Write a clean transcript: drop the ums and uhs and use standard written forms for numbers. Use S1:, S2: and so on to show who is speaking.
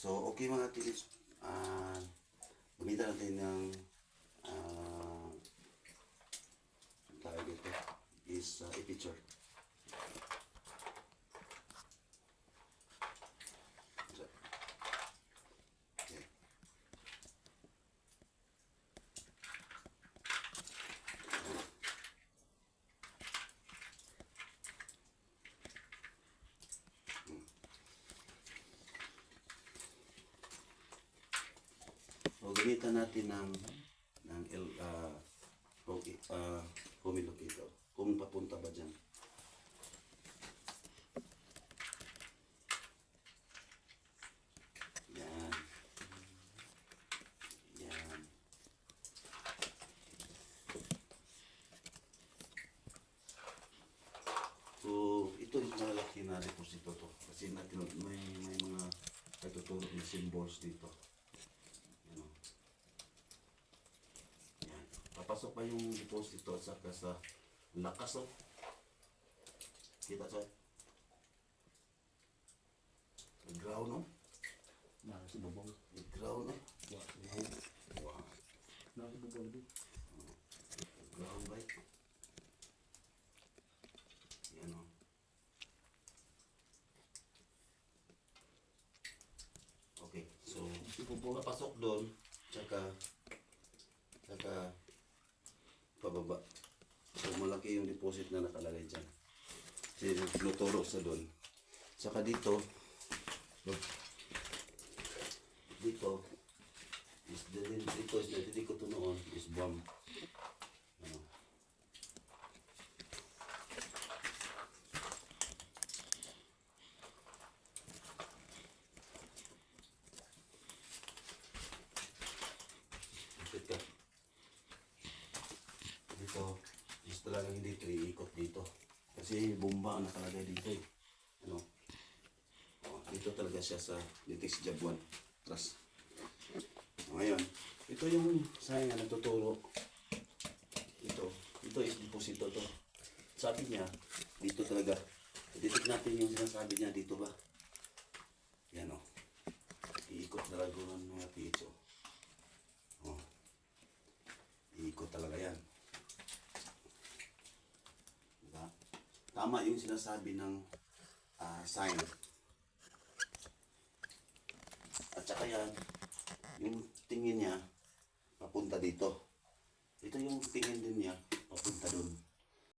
S1: So, okay mga tilis. Gamitan natin ng tawag dito is i-picture. Okay. So, gamitan natin ng home locator. Kung papunta ba dyan. Yan. Yan. So, ito yung malaki na deposito to. Kasi natin may mga natuturo na symbols dito. Yan o. Yan. Papasok pa yung deposito at saka sa lakas o. Kita sa ground o.
S2: Nasa bubong.
S1: Ground o.
S2: Wow. Nasa bubong din.
S1: Ground right. Yan o. Okay, so papasok doon, tsaka pababa. So malaki yung deposit na nakalagay dyan. Kasi tinuturo sa doon. Saka dito is dito ko to noon is bomb. Ano? Ikot ka. Dito is talagang hindi ito iikot dito. Kasi bomba ang nakalagay dito eh. Ano? Dito talaga siya sa Litis Jabuan. Trust. Ngayon, ito yung sign na nagtuturo. Ito is deposito to. Sabi niya, dito talaga. Titik natin yung sinasabi niya dito ba. Yan o. Iikot talaga ng mga PHO. O. Iikot talaga yan. Diba? Tama yung sinasabi ng sign. At saka yan, yung tingin niya, papunta dito. Ito yung tingin din niya, papunta doon.